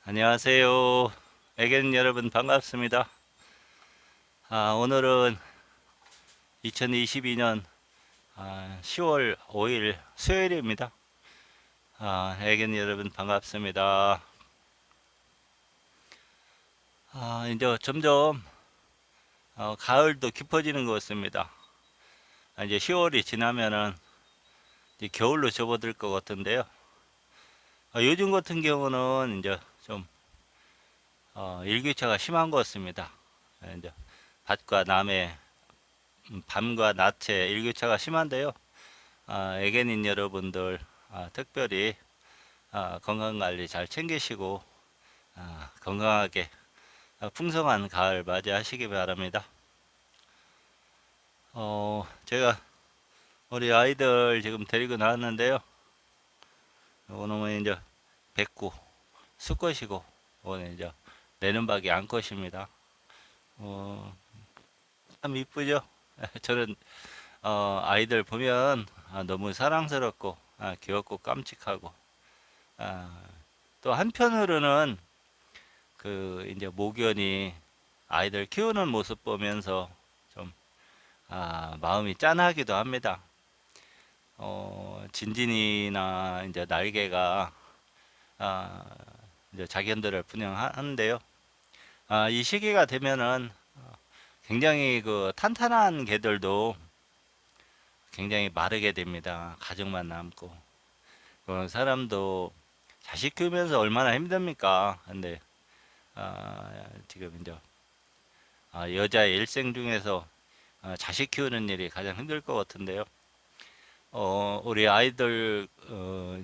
안녕하세요. 애견 여러분 반갑습니다. 오늘은 2022년 10월 5일 수요일입니다. 애견 여러분 반갑습니다. 이제 점점 가을도 깊어지는 것 같습니다. 이제 10월이 지나면은 이제 겨울로 접어들 것 같은데요. 요즘 같은 경우는 이제 좀 일교차가 심한 것 같습니다. 이제 낮과 남의 밤과 낮의 일교차가 심한데요. 애견인 여러분들 특별히 건강 관리 잘 챙기시고 건강하게 풍성한 가을 맞이하시기 바랍니다. 제가 우리 아이들 지금 데리고 나왔는데요. 오늘은 이제 백구 수컷이고 오늘 이제 내는 박이 암컷입니다. 어, 참 이쁘죠? 저는 아이들 보면 너무 사랑스럽고 귀엽고 깜찍하고 아, 또 한편으로는 그 이제 모견이 아이들 키우는 모습 보면서 좀 마음이 짠하기도 합니다. 진진이나 이제 날개가 아, 이제 자견들을 분양하는데요. 이 시기가 되면은 굉장히 그 탄탄한 개들도 굉장히 마르게 됩니다. 가죽만 남고. 사람도 자식 키우면서 얼마나 힘듭니까? 근데 지금 이제 여자의 일생 중에서 자식 키우는 일이 가장 힘들 것 같은데요. 우리 아이들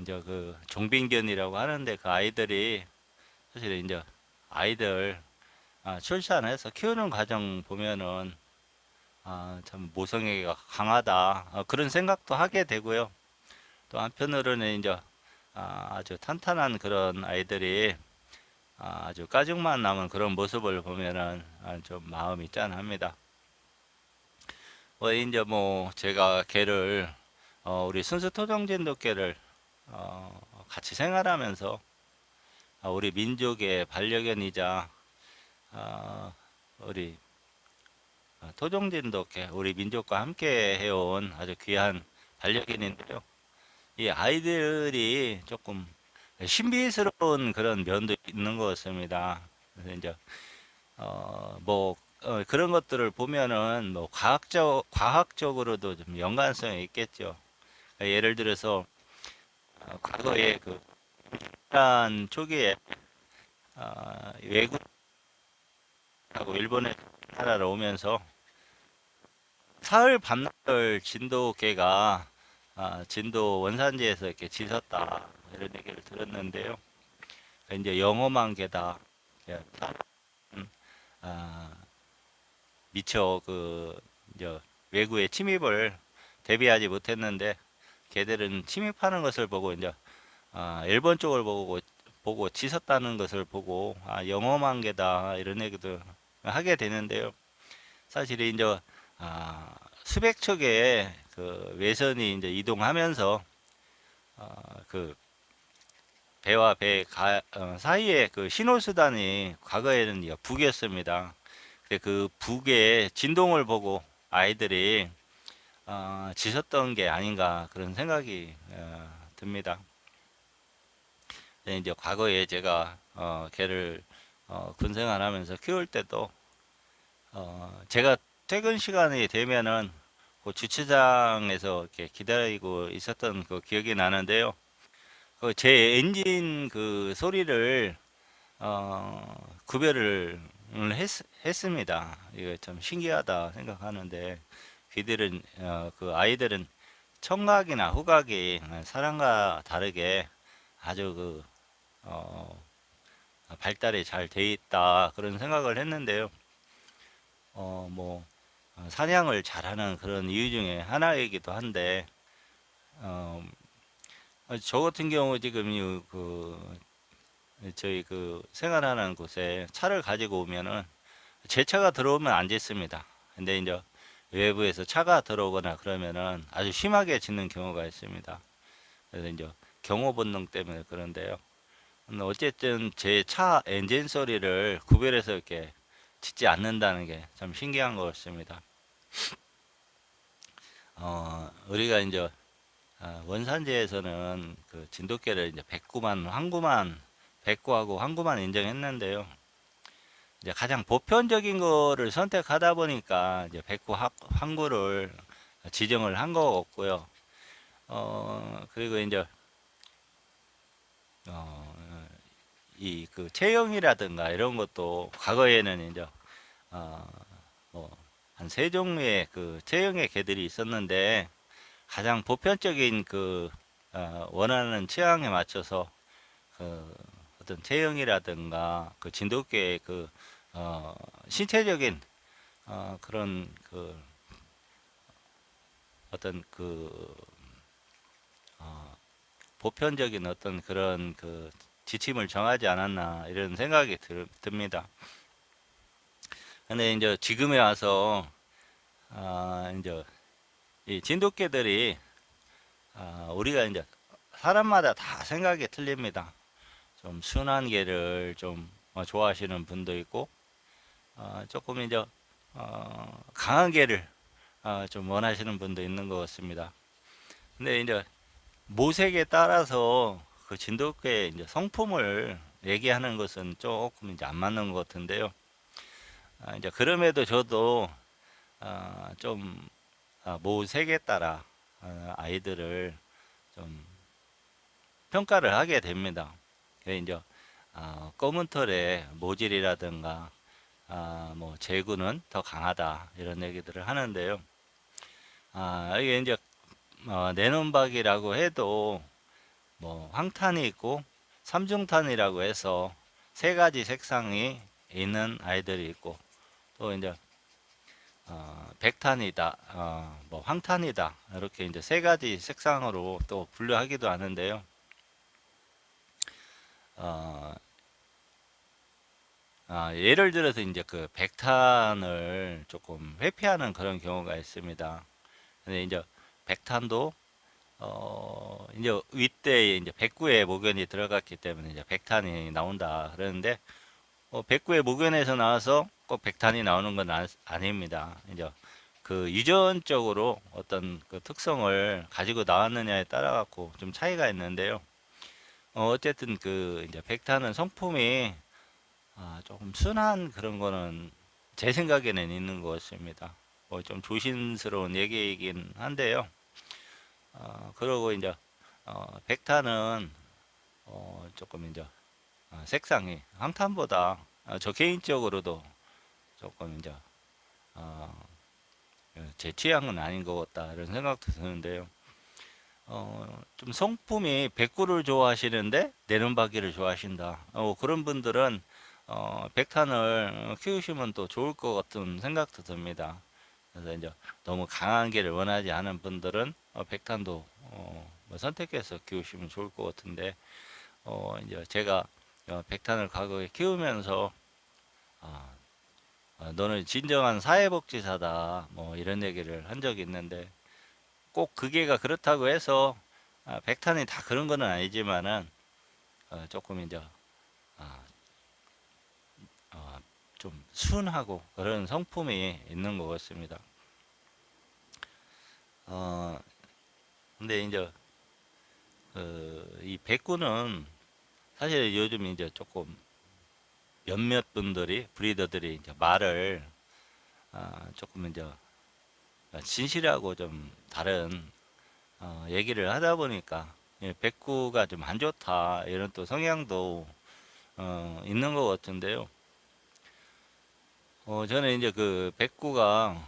이제 그 종빈견이라고 하는데 그 아이들이 사실 이제 아이들 출산해서 키우는 과정 보면은 참 모성애가 강하다 그런 생각도 하게 되고요. 또 한편으로는 이제 아주 탄탄한 그런 아이들이 아주 가죽만 남은 그런 모습을 보면은 좀 마음이 짠합니다. 이제 뭐 제가 개를 우리 순수 토종진돗 개를 같이 생활하면서 우리 민족의 반려견이자 우리 토종진돗 개 우리 민족과 함께 해온 아주 귀한 반려견인데요. 이 아이들이 조금 신비스러운 그런 면도 있는 것 같습니다. 그래서 이제 뭐 그런 것들을 보면은 뭐 과학적으로도 좀 연관성이 있겠죠. 예를 들어서 과거에 그 일단 초기에 외국하고 일본에 나라로 오면서 사흘 밤낮을 진돗개가 진도 원산지에서 이렇게 짖었다 이런 얘기를 들었는데요. 이제 영험한 개다. 음, 아, 미처 그 이제 외구의 침입을 대비하지 못했는데 걔들은 침입하는 것을 보고 이제 일본 쪽을 보고 짖었다는 것을 보고 영험한 개다 이런 얘기도 하게 되는데요. 사실 이제 수백 척의 그 외선이 이제 이동하면서 그 배와 사이에 그 신호수단이 과거에는 북이었습니다. 근데 그 북의 진동을 보고 아이들이 짖었던 게 아닌가 그런 생각이 듭니다. 이제 과거에 제가 개를 군생활하면서 키울 때도 제가 퇴근 시간이 되면은 그 주차장에서 이렇게 기다리고 있었던 그 기억이 나는데요. 제 엔진 그 소리를 구별을 했습니다. 이거 참 신기하다 생각하는데 그들은 그 아이들은 청각이나 후각이 사람과 다르게 아주 그 어, 발달이 잘 돼 있다 그런 생각을 했는데요. 뭐 사냥을 잘하는 그런 이유 중에 하나이기도 한데 어, 저 같은 경우 지금 저희 그 생활하는 곳에 차를 가지고 오면은 제 차가 들어오면 안 짖습니다. 근데 이제 외부에서 차가 들어오거나 그러면은 아주 심하게 짖는 경우가 있습니다. 그래서 이제 경호 본능 때문에 그런데요. 어쨌든 제 차 엔진 소리를 구별해서 이렇게 짓지 않는다는 게 참 신기한 것 같습니다. 우리가 이제 원산지에서는 그 진돗개를 이제 백구만, 황구만, 백구하고 황구만 인정했는데요. 이제 가장 보편적인 거를 선택하다 보니까 이제 백구, 황구를 지정을 한 거없고요. 그리고 이제 이 그 체형이라든가 이런 것도 과거에는 이제 뭐한 세 종류의 그 체형의 개들이 있었는데 가장 보편적인 그 원하는 취향에 맞춰서 그 어떤 체형이라든가 그 진돗개의 그 신체적인 그런 그 어떤 그 어, 보편적인 어떤 그런 그 지침을 정하지 않았나 이런 생각이 듭니다. 근데 이제 지금에 와서 이제 이 진돗개들이 우리가 이제 사람마다 다 생각이 틀립니다. 좀 순한 개를 좀 좋아하시는 분도 있고 조금 이제 강한 개를 좀 원하시는 분도 있는 것 같습니다. 근데 이제 모색에 따라서 그 진돗개의 이제 성품을 얘기하는 것은 조금 이제 안 맞는 것 같은데요. 이제 그럼에도 저도 좀 모색에 따라 아이들을 좀 평가를 하게 됩니다. 이제 검은 털의 모질이라든가 뭐 제구는 더 강하다 이런 얘기들을 하는데요. 이게 이제 내눈박이라고 해도 뭐 황탄이 있고 삼중탄이라고 해서 세 가지 색상이 있는 아이들이 있고 또 이제 백탄이다, 뭐 황탄이다 이렇게 이제 세 가지 색상으로 또 분류하기도 하는데요. 어, 예를 들어서 이제 그 백탄을 조금 회피하는 그런 경우가 있습니다. 근데 이제 백탄도 이제 윗대에 이제 백구의 모견이 들어갔기 때문에 이제 백탄이 나온다 그러는데 백구의 모견에서 나와서 꼭 백탄이 나오는 건 아닙니다. 이제 그 유전적으로 어떤 그 특성을 가지고 나왔느냐에 따라 갖고 좀 차이가 있는데요. 어쨌든 그 이제 백탄은 성품이 조금 순한 그런 거는 제 생각에는 있는 것 같습니다. 좀 조심스러운 얘기이긴 한데요. 그리고 이제 백탄은 조금 이제 색상이 황탄보다 저 개인적으로도 조금 이제 어, 제 취향은 아닌 것 같다 이런 생각도 드는데요. 좀 성품이 백구를 좋아하시는데 내눈박이를 좋아하신다. 그런 분들은 백탄을 키우시면 또 좋을 것 같은 생각도 듭니다. 그래서 이제 너무 강한 개를 원하지 않은 분들은 백탄도 뭐 선택해서 키우시면 좋을 것 같은데 이제 제가 백탄을 과거에 키우면서 어, 너는 진정한 사회복지사다 뭐 이런 얘기를 한 적이 있는데 꼭 그게가 그렇다고 해서 백탄이 다 그런 거는 아니지만은 조금 이제 아, 좀 순하고 그런 성품이 있는 것 같습니다. 어, 근데 이제 이 백구는 사실 요즘 이제 조금 몇몇 분들이 브리더들이 이제 말을 조금 이제 진실하고 좀 다른 얘기를 하다 보니까 백구가 좀 안 좋다 이런 또 성향도 있는 것 같은데요. 저는 이제 그 백구가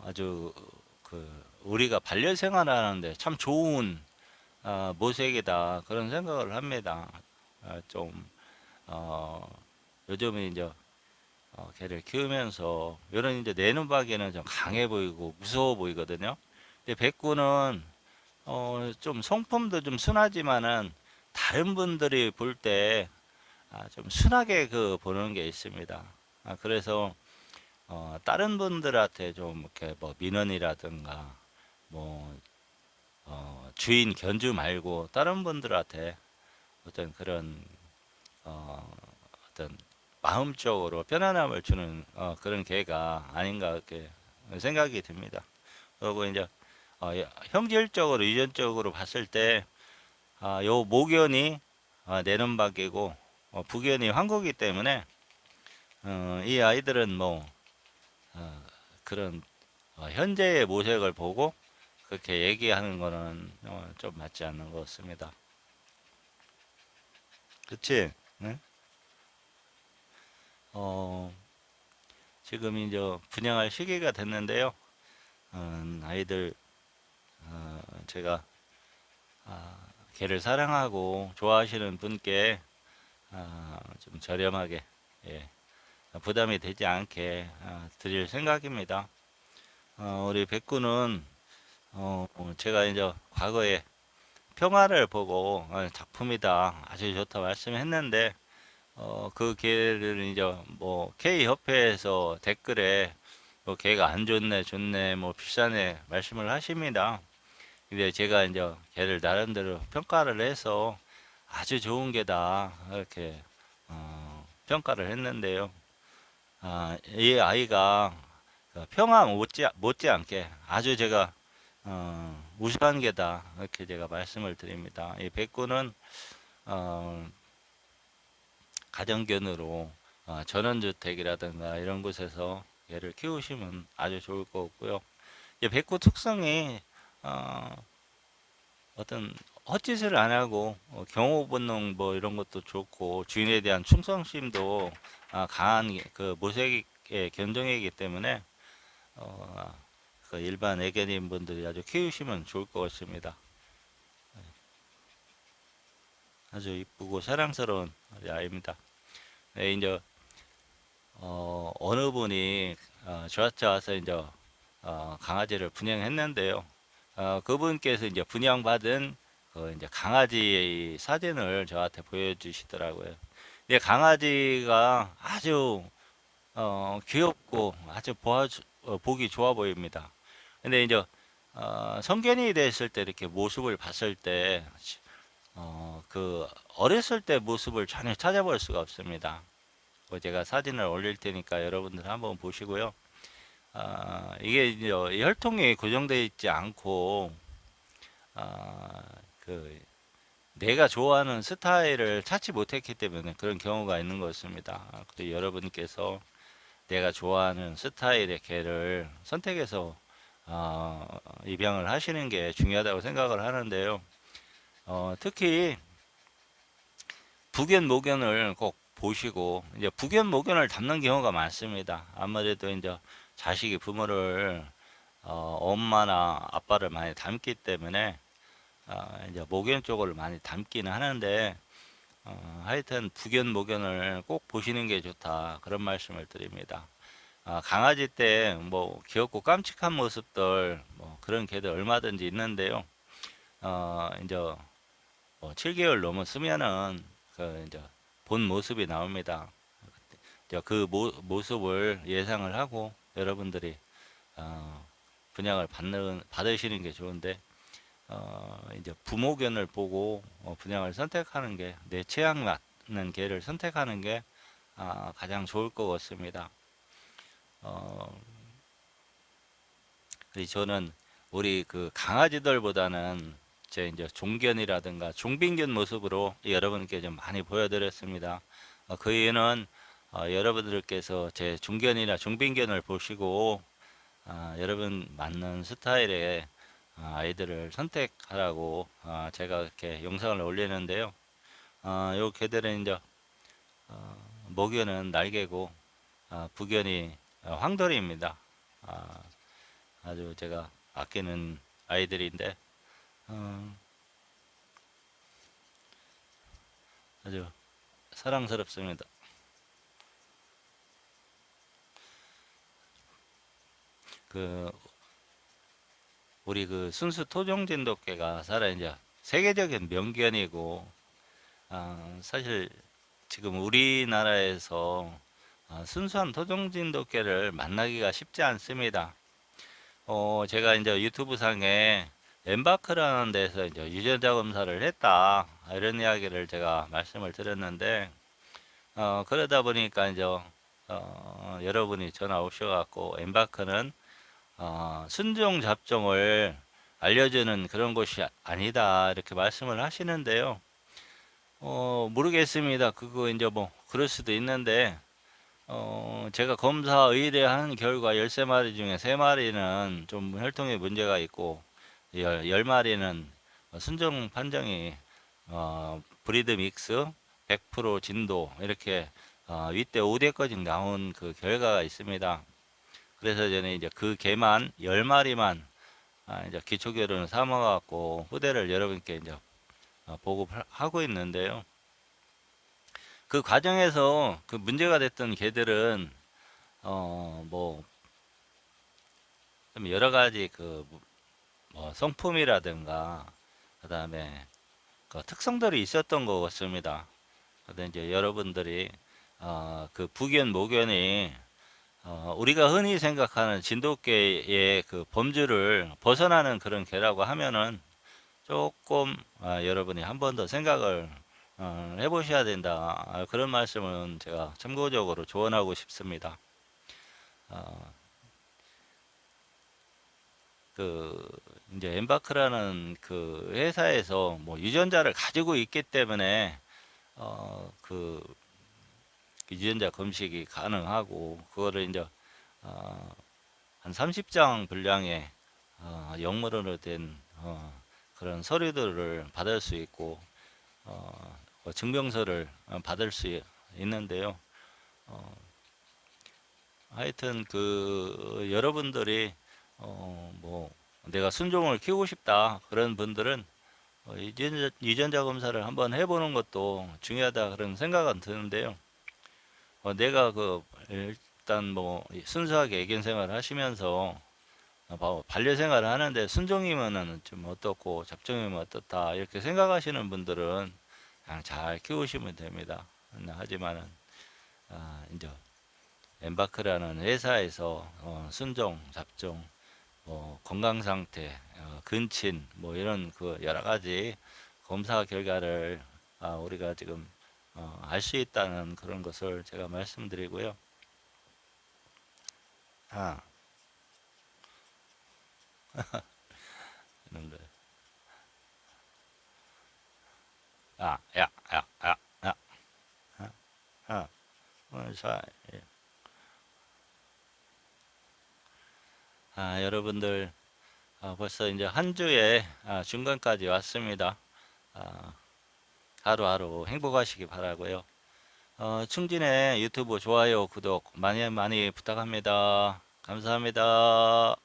아주 그 우리가 반려 생활하는데 참 좋은 모색이다 그런 생각을 합니다. 좀 요즘에 이제 개를 키우면서 이런 이제 내눈박이는 좀 강해 보이고 무서워 보이거든요. 근데 백구는 좀 성품도 좀 순하지만은 다른 분들이 볼 때 좀 순하게 그 보는 게 있습니다. 그래서 다른 분들한테 좀 이렇게 뭐 민원이라든가 뭐 주인 견주 말고 다른 분들한테 어떤 그런 어떤 마음적으로 편안함을 주는 그런 개가 아닌가 그렇게 생각이 듭니다. 그리고 이제 형질적으로 유전적으로 봤을 때 요 목연이 내nom박이고 북연이 황구기 때문에 이 아이들은 뭐 그런 현재의 모색을 보고 그렇게 얘기하는 거는 좀 맞지 않는 것 같습니다. 그치? 응? 어, 지금 이제 분양할 시기가 됐는데요. 아이들 제가 개를 사랑하고 좋아하시는 분께 좀 저렴하게 예, 부담이 되지 않게 드릴 생각입니다. 우리 백구는 제가 이제 과거에 평화를 보고 작품이다 아주 좋다 말씀했는데 그 개를 이제 뭐 K 협회에서 댓글에 뭐 개가 안 좋네 좋네 뭐 비싸네 말씀을 하십니다. 근데 제가 이제 걔를 나름대로 평가를 해서 아주 좋은 개다 이렇게 평가를 했는데요. 이 아이가 그 평화 못지않게 아주 제가 우수한 개다 이렇게 제가 말씀을 드립니다. 이 백구는 어, 가정견으로 전원주택이라든가 이런 곳에서 얘를 키우시면 아주 좋을 것 같고요. 이 백구 특성이 어, 어떤 헛짓을 안 하고 경호 본능 뭐 이런 것도 좋고 주인에 대한 충성심도 강한 그 모색의 견종이기 때문에 어, 그 일반 애견인 분들이 아주 키우시면 좋을 것 같습니다. 아주 이쁘고 사랑스러운 아이입니다. 네, 이제 어느 분이 저한테 와서 이제 강아지를 분양했는데요. 그분께서 이제 분양받은 그 이제 강아지 사진을 저한테 보여주시더라고요. 근데 강아지가 아주 귀엽고 아주 보기 좋아 보입니다. 근데 이제 성견이 됐을 때 이렇게 모습을 봤을 때 그 어렸을 때 모습을 전혀 찾아볼 수가 없습니다. 제가 사진을 올릴 테니까 여러분들 한번 보시고요. 이게 이제 혈통이 고정되어 있지 않고 아, 그 내가 좋아하는 스타일을 찾지 못했기 때문에 그런 경우가 있는 것 같습니다. 그리고 여러분께서 내가 좋아하는 스타일의 개를 선택해서 입양을 하시는 게 중요하다고 생각을 하는데요. 특히 북견 목견을 꼭 보시고 이제 북견 목견을 닮는 경우가 많습니다. 아무래도 이제 자식이 부모를 엄마나 아빠를 많이 닮기 때문에 이제 목견 쪽을 많이 닮기는 하는데 하여튼 북견 목견을 꼭 보시는 게 좋다 그런 말씀을 드립니다. 강아지 때 뭐 귀엽고 깜찍한 모습들 뭐 그런 개들 얼마든지 있는데요. 이제 뭐 7개월 넘었으면은 그 이제 본 모습이 나옵니다. 이제 그 모습을 예상을 하고 여러분들이 어, 분양을 받으시는 게 좋은데 이제 부모견을 보고 분양을 선택하는 게 내 취향 맞는 개를 선택하는 게 가장 좋을 것 같습니다. 어, 그래서 저는 우리 그 강아지들보다는 제 이제 종견이라든가 종빈견 모습으로 여러분께 좀 많이 보여드렸습니다. 그 이유는 여러분들께서 제 종견이나 종빈견을 보시고 여러분 맞는 스타일의 아이들을 선택하라고 제가 이렇게 영상을 올리는데요. 요 개들은 이제 목견은 날개고 부견이 황돌이입니다. 아주 제가 아끼는 아이들인데 어, 아주 사랑스럽습니다. 그 우리 그 순수 토종진돗개가 살아 이제 세계적인 명견이고 사실 지금 우리나라에서 순수한 토종진돗개를 만나기가 쉽지 않습니다. 제가 이제 유튜브 상에 엠바크라는 데서 이제 유전자 검사를 했다 이런 이야기를 제가 말씀을 드렸는데 그러다 보니까 이제 여러분이 전화 오셔갖고 엠바크는 순종 잡종을 알려주는 그런 곳이 아니다 이렇게 말씀을 하시는데요. 모르겠습니다. 그거 이제 뭐 그럴 수도 있는데 제가 검사 의뢰한 결과 13마리 중에 3마리는 좀 혈통에 문제가 있고 10마리는 순종 판정이 브리드 믹스 100% 진도 이렇게 윗대 5대까지 나온 그 결과가 있습니다. 그래서 저는 이제 그 개만 10마리만 이제 기초결혼을 삼아 갖고 후대를 여러분께 이제 보급하고 있는데요. 그 과정에서 그 문제가 됐던 개들은 뭐 좀 여러 가지 그 뭐 성품이라든가 그다음에 그 특성들이 있었던 것 같습니다. 근데 이제 여러분들이 그 부견 모견이 우리가 흔히 생각하는 진돗개의 그 범주를 벗어나는 그런 개라고 하면은 조금 여러분이 한 번 더 생각을 해보셔야 된다. 그런 말씀은 제가 참고적으로 조언하고 싶습니다. 어, 그 이제 엠바크라는 그 회사에서 뭐 유전자를 가지고 있기 때문에 그 유전자 검식이 가능하고 그거를 이제 한 30장 분량의 영문으로 된 그런 서류들을 받을 수 있고 증명서를 받을 수 있는데요. 하여튼 그 여러분들이 뭐 내가 순종을 키우고 싶다 그런 분들은 유전자 검사를 한번 해보는 것도 중요하다 그런 생각은 드는데요. 내가 그 일단 뭐 순수하게 애견 생활을 하시면서 반려 생활을 하는데 순종이면은 좀 어떻고 잡종이면 어떻다 이렇게 생각하시는 분들은 그냥 잘 키우시면 됩니다. 하지만은 이제 엠바크라는 회사에서 순종, 잡종, 뭐 건강 상태, 근친 뭐 이런 그 여러 가지 검사 결과를 우리가 지금 알 수 있다는 그런 것을 제가 말씀드리고요. 아, 이런 거. 야, 야, 야, 야, 아, 자, 예. 여러분들 벌써 이제 한 주의 중간까지 왔습니다. 아, 하루하루 행복하시기 바라고요. 충진의 유튜브 좋아요, 구독 많이 많이 부탁합니다. 감사합니다.